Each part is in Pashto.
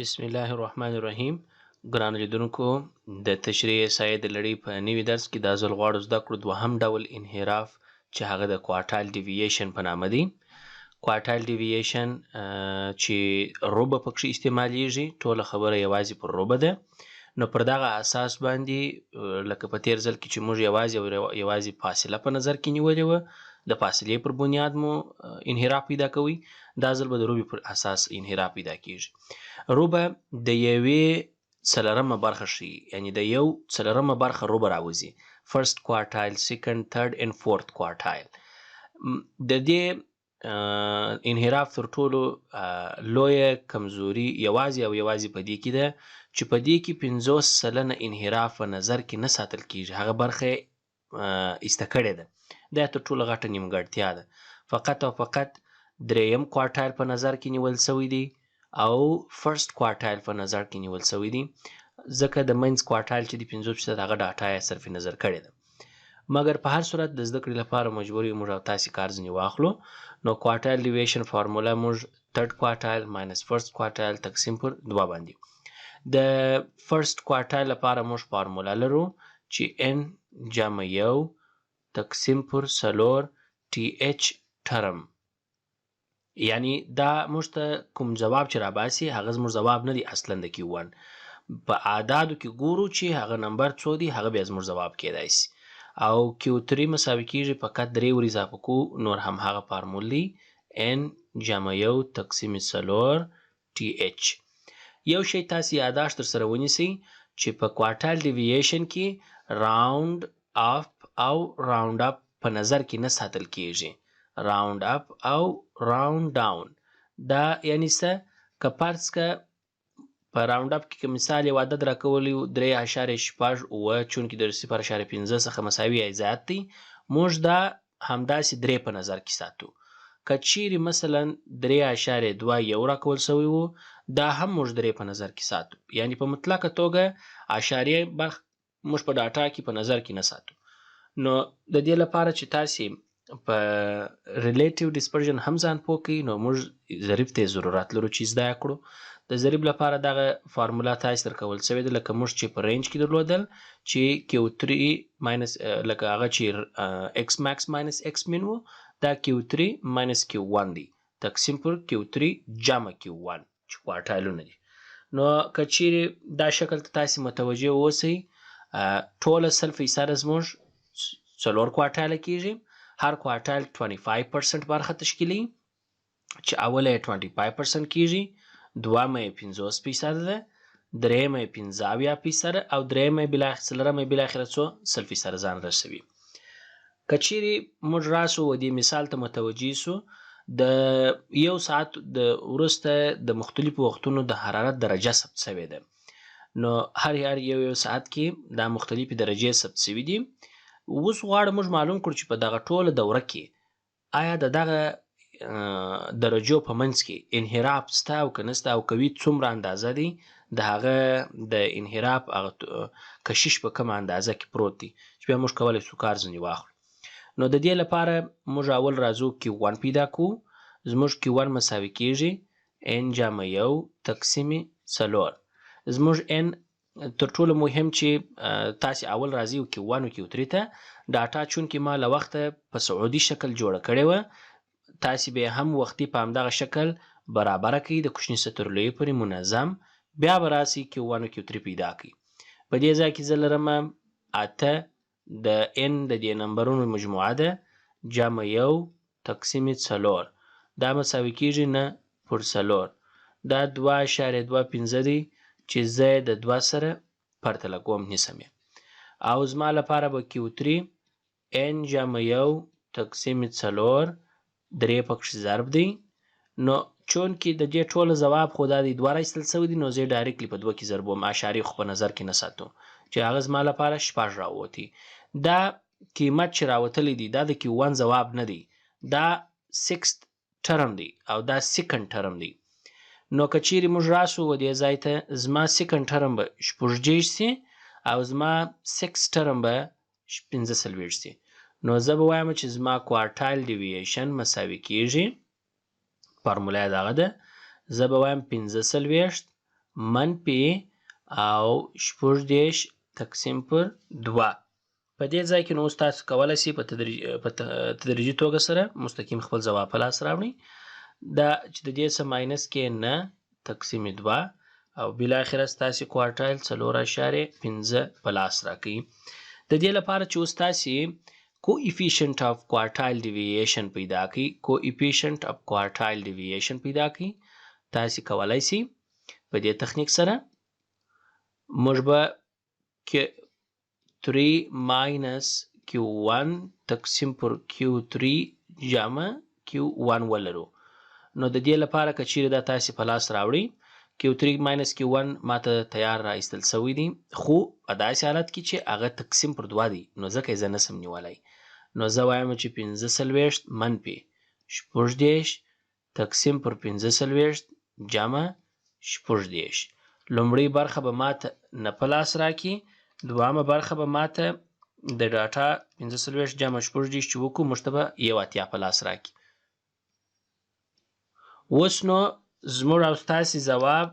بسم الله الرحمن الرحیم. ګرانو لیدونکو، د تشریح سایه د لړۍ په نوي درس کې دا ځل غواړو زده کړو دوهم ډول انحراف چې هغه د کوارټایل ډیوییشن په نامه دی. کوارټایل ډیوییشن چې روبه پکې استعمالیږي، ټوله خبره یوازې پر روبه ده. نو پر دغه اساس باندې لکه په تیر ځل کې چې موږ یوازې فاصله په نظر کې نیولې وه، د فاصلې پر بنیاد مو انحراف پیدا کوي. دا ځل به د روبې پر اساس انحراف پیدا کیږي. روبه د یوې څلرمه برخه ښیي، یعنی د یو څلرمه برخه روبه راوځي. فرست کوارټایل، سیکنډ، تھرډ اینډ فورث کوارټایل. د دې انحراف تر ټولو لویه کمزوري یوازې په دې کې ده چې په دې کې 50% انحراف په نظر کې نه ساتل کیږي، هغه برخه ایسته کړې ده. دا تر ټولو غټه نیمګړتیا ده. فقط او فقط دریم کوارټایل په نظر کې نیول شوی دی او فرست کوارټایل په نظر کې نیول شوی دی، ځکه د منځ کوارټایل چې د 50% هغه ډاټا یې صرف نظر کړې ده. مګر په هر صورت د زده کړې لپاره مجبور یو موږ او تاسې کار ځینې واخلو. نو کوارټایل ډیوییشن فارموله موږ تھرډ کوارټایل ماینس فرست کوارټایل تقسیم پر 2 باندې. د فرست کوارټایل لپاره موږ فارموله لرو چې n جمع 1 تقسیم پر 4 th ټرم، یعنی دا موږ ته کوم جواب چې راباسي هغه زموږ جواب نه دی اصلا د Q1. په اعدادو کې ګورو چې هغه نمبر څو دی، هغه بیا زموږ جواب کیدای شي. او Q3 مساوي کیږي فقط 3 ور اضافه کو، نور هم هغه فارمول دی n جمع 1 تقسیم 4 th. یو شی تاسې یاداشت تر سره ونیسئ چې په کوارټایل ډیوییشن کې راوند اپ او راوند اپ په نظر کې نه ساتل کیږي. راوند اپ او راوند ډاون، دا یعنی څه؟ که فرض که په راوند اپ کې که مثال یو عدد راکولی 3.6 چونکې د 0.5 څخه مساوي یا زیات دی، موږ دا همداسې 3 په نظر کې ساتو. که چیرې مثلا 3.2 یو راکول شوی و، دا هم موږ 3 په نظر کې ساتو. یعنی په مطلقه توګه اعشاریه برخه موږ په ډاټا کې په نظر کې نه ساتو. نو د دې لپاره چې تاسې په ریلیټیو ډسپرژن هم ځان پوه کړئ، نو موږ ضریب ته ضرورت لرو چې زده کړو. د ضریب لپاره دغه فارموله تاسې درکول شوې ده، لکه موږ چې په رینج کې درلودل چې Q3 ماینس لکه هغه چې x max ماینس x min و، دا Q3 ماینس Q1 دی تقسیم پر Q3 جمع Q1 چې کوارټایلونه دي. نو که چیرې دا شکل ته تاسې متوجه اوسئ، ټوله 100% زموږ 4 کوارټایله کیږي. هر کوارټایل 25% برخه تشکیلي، چې اوله یې 25% کیږي، دویمه یې 50% ده، دریمه یې 15% او دریمه یې څلرمه یې بالاخره څو 100% ځان رسوي. که چیرې موږ راسو و دې مثال ته متوجه سو، د یو ساعت د وروسته د مختلفو وختونو د حرارت درجه ثبت شوې ده. نو هر یو ساعت کې دا مختلفې درجې ثبت شوي دي. اوس غواړو موږ معلوم کړو چې په دغه ټوله دوره کې آیا د دغه درجو په منځ کې انحراف شته او که نشته، او کوي څومره اندازه دی د هغه د انحراف هغه کشش په کومه اندازه کې پروت دی، چې بیا موږ کولی شو کار ځینې واخلو. نو د دې لپاره موږ اول راځو Q1 پیدا کوو. زموږ Q1 مساوي کیږي n جمع 1 تقسیم 4. زموږ n تر ټولو مهم چې تاسې اول راځي Q1 او Q3 ته ډاټا، چونکې ما له وخته په سعودي شکل جوړه کړې وه، تاسې به هم وختي په همدغه شکل برابره کړئ د کوچني څخه تر لویې پورې منظم، بیا به راسئ Q1 او Q3 پیدا کړئ. په دې ځای کې زه لرمه 8 د n د دې نمبرونو مجموعه ده جمع 1 تقسیم 4، دا مساوي کیږي 9 پر 4. دا 2.25 دی چې زه د 2 سره پرتله کوم نیسم یې. او زما لپاره به Q3 n جمع 1 تقسیم 4 3 پکښې ضرب دی. نو چونکې د دې ټوله ځواب خو دا دی 2 راایستل شوی دی، نو زه یې ډایرکټلی په 2 کې ضربوم، اعشاریې خو په نظر کې نه ساتو، چې هغه زما لپاره 6 راووتی. دا قیمت چې راوتلی دی دا د Q1 ځواب نه دی، دا 6th ټرم دی او دا سیکنډ ټرم دی. نو که چیرې موږ راسو و دې ځای ته، زما سیکنډ ټرم به 16 سي او زما 6 ټرم به 45 سي. نو زه به وایم چې زما کوارټایل ډیوییشن مساوي کیږي، فارموله یې دغه ده، زه به وایم 45 منفي او شپږ دېرش تقسیم پر 2. په دې ځای کې نو اوس تاسو کولی شئ په تدریجي توګه سره مستقیم خپل ځواب په لاس راوړئ. دا چې د دې څه ماینس کې 9 تقسیم 2 او بالاخره ستاسې کوارټایل 4.15 په لاس راکوي. د دې لپاره چې اوس تاسې کوافیشنټ اف کوارټایل ډیوییشن پیدا کړئ، کوافیشنټ اف کوارټایل ډیوییشن پیدا کړئ، تاسې کولی شئ په دې تخنیک سره موږ به Q3 minus Q1 تقسیم پر Q3 جمع Q1 ولرو. نو د دې لپاره که چیرې دا تاسې په لاس راوړئ، Q3 minus Q1 ماته تیار را ایستل سوی دی، خو په داسې حالت کې چې هغه تقسیم پر 2 دی، نو ځکه یې زه نسم نیولی. نو زه وایم چې 45 منفي شپږ دېرش تقسیم پر 45 جمع شپږ دېرش. لومړۍ برخه به ماته نه په لاس راکړي، دویمه برخه به ماته د ډاټا 45 جمع شپږ دېرش چې وکړو موږ ته به 1 په لاس راکړي. اوس نو زموږ او ستاسې ځواب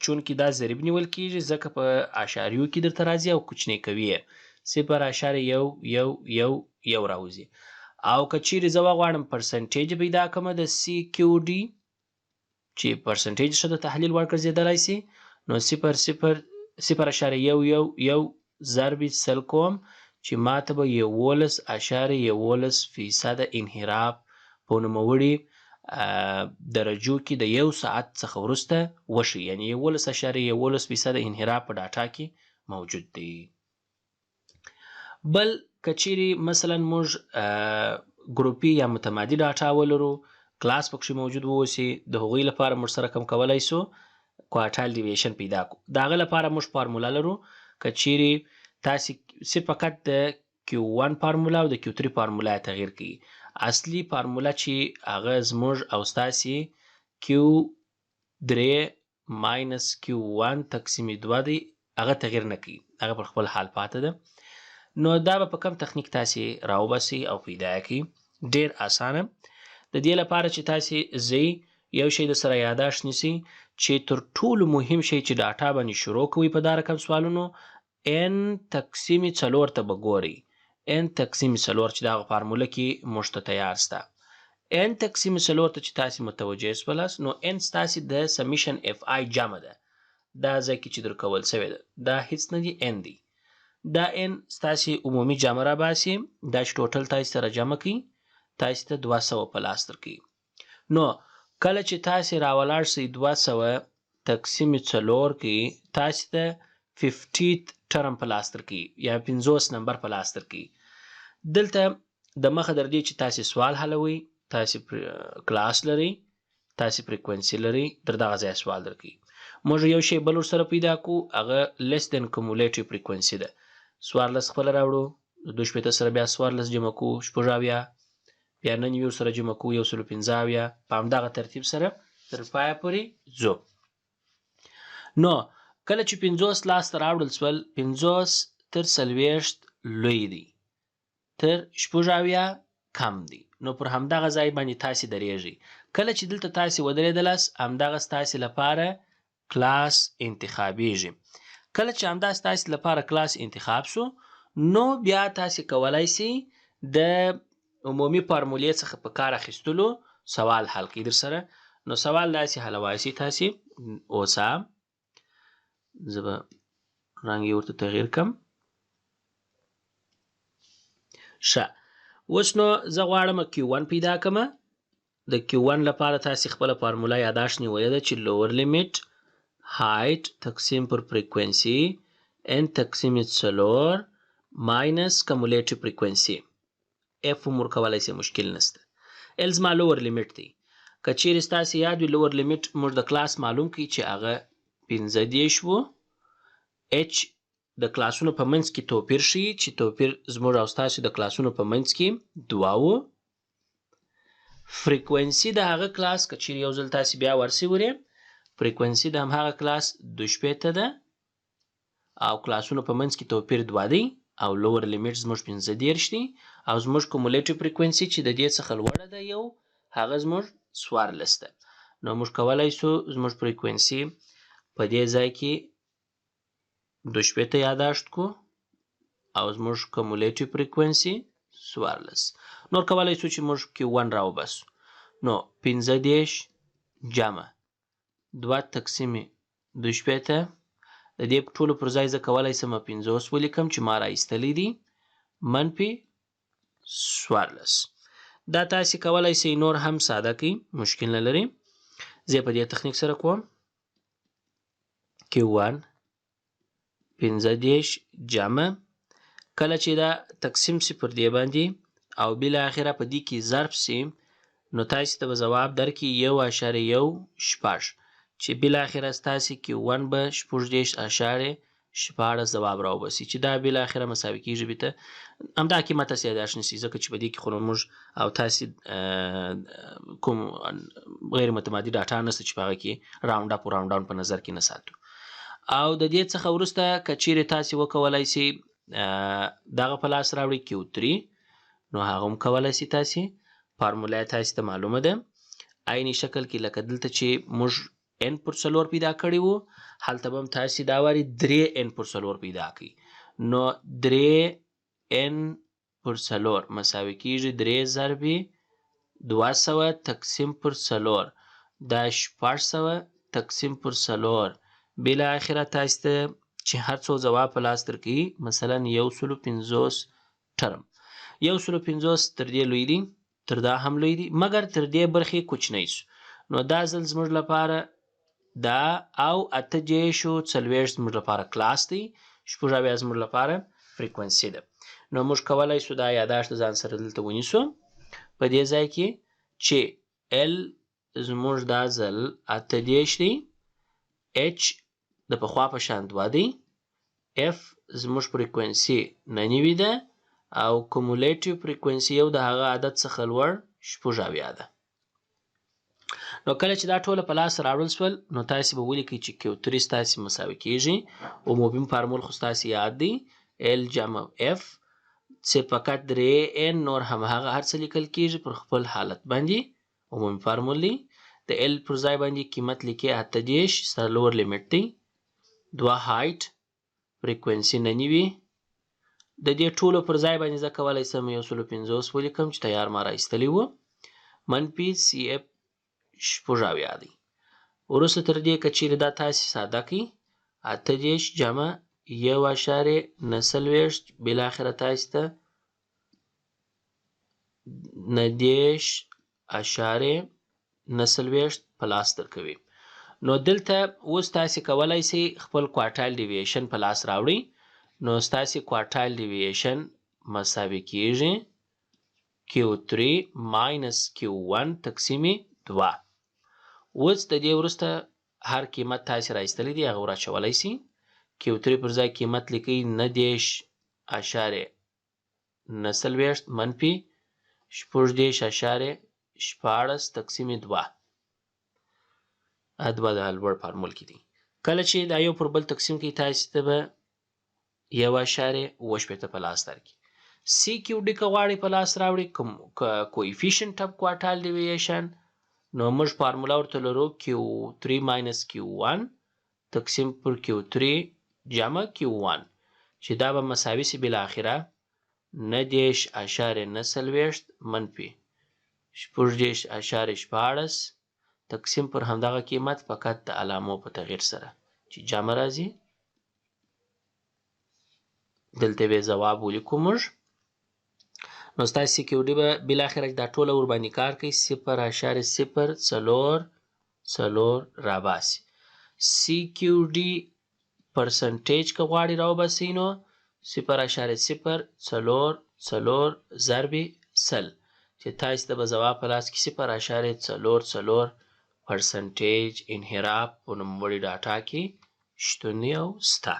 چونکې دا ضریب نیول کېږي ځکه په اشاریو کې درته راځي او کوچنی کوي یې 0.111 راوځي. او که چیرې زه وغواړم پرسنټیج پیدا کړم د CQD چې پرسنټیج ښه د تحلیل وړ ګرځېدلی سي، نو 0.111 ضرب سل کوم چې ماته به 11.11% انحراف په نوموړي درجو کې د 1 ساعت څخه وروسته وشي، یعنې 11.11% انحراف په ډاټا کې موجود دی. بل که چیرې مثلا موږ ګروپي یا متمادي ډاټا ولرو، کلاس پکښې موجود واوسي، د هغوی لپاره موږ سره کوم کولی سو کوارټایل ډیوییشن پیدا کړو. د هغه لپاره موږ فارموله لرو. که چیرې تاسې صرف فقط د Q1 فارموله او د Q3 فارموله یې تغییر کړي، اصلي فارموله چې هغه زموږ او ستاسې Q3 minus Q1 تقسیم 2 دی، هغه تغییر نه کوي، هغه پر خپل حال پاته ده. نو دا به په کم تخنیک تاسې راوباسئ او پیدا یې کړئ. ډېر اسانه. د دې لپاره چې تاسې ځئ یو شی د سره یاداشت نیسئ چې تر ټولو مهم شی چې ډاټا باندې شروع کوئ په دا رقم سوالونو n تقسیم 4 ته به ګورئ. n تقسیم 4 چې دغه فارموله کې موږ ته تیار سته. n تقسیم 4 ته چې تاسې متوجه سولاست، نو n ستاسې د سمیشن fi جمع ده. دا ځای کې چې درکول سوې ده دا هیڅ نه دي، n دی. دا n ستاسې عمومي جمع راباسي، دا چې ټوټل تاسې سره جمع کړي تاسې ته 200 په لاس درکوي. نو کله چې تاسې راولاړ سئ 200 تقسیم 4 کې تاسې ته 50 ټرم په لاس درکوي یا 50 نمبر په لاس درکوي. دلته د مخه در دې چې تاسې سوال حلوئ، تاسې کلاس لرئ، تاسې فریکونسي لرئ، در دغه ځای سوال درکوي. موږ یو شی بل ورسره پیدا کړو، هغه لیس دین کومولیټیو فریکونسي ده. 14 خپله راوړو، د 2 سره بیا 14 جمع کړو 80، بیا 99 سره جمع کړو 150، په همدغه ترتیب سره تر پایه پورې ځو. نو کله چې 50 لاسته راوړل سول، 50 تر 40 لوی دی، تر 80 کم دی. نو پر همدغه ځای باندې تاسې درېږئ. کله چې دلته تاسې ودرېدلاست، همدغه ستاسې لپاره کلاس انتخابیږي. کله چې همدا ستاسې لپاره کلاس انتخاب سو، نو بیا تاسې کولی سئ د عمومي فارمولې څخه په کار اخیستلو سوال حل کړئ در سره. نو سوال داسې حلولی سئ تاسې. اوسه زه به رنګ یې ورته تغییر کړم. ښه، اوس نو زه غواړم Q1 پیدا کړم. د Q1 لپاره تاسې خپله فارموله یاداشت نیولې ده چې لوور لیمیټ هایټ تقسیم پر فریکونسي n تقسیم 4 ماینس کومولیټیو فریکونسي. اف هم ورکولی سئ، مشکل نشته. ال زما لوور لیمیټ دی. که چیرې ستاسې یاد وي لوور لیمیټ موږ د کلاس معلوم کړي چې هغه 15 و. h د کلاسونو په منځ کې توپیر ښیي چې توپیر زموږ او ستاسې د کلاسونو په منځ کې 2 و. فریکونسي د هغه کلاس که چیرې یو ځل تاسې بیا ورسئ ورې، فریکونسي د همهغه کلاس 2 ده او کلاسونو په منځ کې توپیر 2 دی او لوور لیمیټ زموږ 15 دی او زموږ کومولیټیو فریکونسي چې د دې څخه لوړه ده یو، هغه زموږ 14 ده. نو موږ کولی سو زموږ فریکونسي په دې ځای کې 2 یاداشت کو او زموږ کومولیټیو فریکوینسي 14. نور کولی شو چې موږ Q1 راوباسو. نو 15 جمع 2 تقسیم 2 د دې ټولو پر ځای زه کولی شم 50 ولیکم چې ما راایستلی دي منفي 14. دا تاسې کولی شئ نور هم ساده کړئ، مشکل نه لري. زه په دې تخنیک سره کوم Q1 15 جمع کله چې دا تقسیم سي پر دې باندې او بالاخره په دې کې ضرب سي نو تاسې ته به ځواب درکړي 1.1 چې بالاخره ستاسې Q1 به 14.16 ځواب راوباسي چې دا بالاخره مساوي کېږي بې ته همدا قیمت تاسې یاداشت نیسئ ځکه چې په دې کې خو موږ او تاسې کوم غیر متمادي ډاټا نشته چې په هغه کې راوند اپ او راوند ډاون په نظر کې نه ساتو. او د دې څخه وروسته که چیرې تاسې وکولی سئ دغه په لاس راوړئ Q3 نو هغه هم کولی سئ تاسې فارموله یې تاسې ته معلومه ده عیني شکل کې لکه دلته چې موږ n پر 4 پیدا کړی وو هلته به هم تاسې دا وارې 3n پر 4 پیدا کړئ نو 3n پر 4 مساوي کېږي 3 ضرب 200 تقسیم پر 4 دا 600 تقسیم پر 4 بالاخره تاسې ته چې هر څو ځواب په لاس درکوي مثلا 150 ټرم 150 تر دې لوی دي تر دا هم لوی دي مګر تر دې برخې کوچنی شو نو دا ځل زموږ لپاره دا او 8.40 زموږ لپاره کلاس دی 16 زموږ لپاره فریکونسي ده. نو موږ کولی شو دا یاداشت ځان سره دلته ونیسو په دې ځای کې چې L زموږ دا ځل 8 دی H د پخوا په شان 2 دی F زموږ فریکونسي 90 ده او کومولیټیو فریکونسي یو د هغه عدد څخه لوړ 16 ده. نو کله چې دا ټوله په لاس راوړل شول نو تاسې به ولیکئ چې Q3 ستاسې مساوي کېږي عمومي فارمول خو ستاسې یاد دی L جمع F چې فقط 3n نور همهغه هر څه لیکل کېږي پر خپل حالت باندې عمومي فارمول دی د L پر ځای باندې قیمت لیکئ 8 سره لور لیمیټ دی 2 هایټ فریکونسي 90 د دې ټولو پر ځای باندې زه کولی شم 150 ولیکم چې تیار ما راایستلی و منفي CF 16 دی. وروسته تر دې که چیرې دا تاسې ساده کړئ 8 جمع 1.49 بالاخره تاسې ته 19.49 په لاس درکوي. نو دلته اوس تاسې کولی شئ خپل کوارټایل ډیویشن په لاس راوړئ نو ستاسې کوارټایل ډیویشن مساوي کېږي Q3 ماینس Q1 تقسیم 2. اوس د دې وروسته هر قیمت تاسې راایستلی دی هغه وراچولی شئ Q3 پر ځای قیمت لیکئ 9.49 منفي 14.16 تقسیم 2 دوه د لوړ فارمول کې دي. کله چې دا یو پر بل تقسیم کوي تاسې ته به 1.8 په لاس درکړي. CQD که غواړئ په لاس راوړئ کویفیشنټ اف کوارټایل ډیویشن نو موږ فارموله ورته لرو Q3 ماینس Q1 تقسیم پر Q3 جمع Q1 چې دا به مساوي سي بالاخره 9.49 منفي 14.16 تقسیم پر همدغه قیمت فقط د علامو په تغییر سره چې جمع راځي دلته به ځواب ولیکو موږ نو ستاسې CQD به بالاخره دا ټوله ورباندې کار کوي 0.04 راباسي. CQD پرسنټیج که غواړئ راوباسئ نو 0.04 ضرب 100 چې تاسې ته به ځواب په لاس کې 0.44 پرسنټیج انحراف په نوموړې ډاټا کې شتون او سته.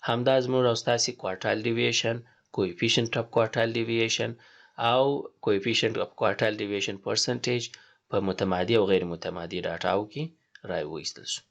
همدا زموږ او ستاسې کوارټایل ډیویشن کویفیشنټ اف کوارټایل ډیویشن او کویفیشنټ اف کوارټایل ډیویشن پرسنټیج په متمادي او غیر متمادي ډاټاو کې راوایستل شو.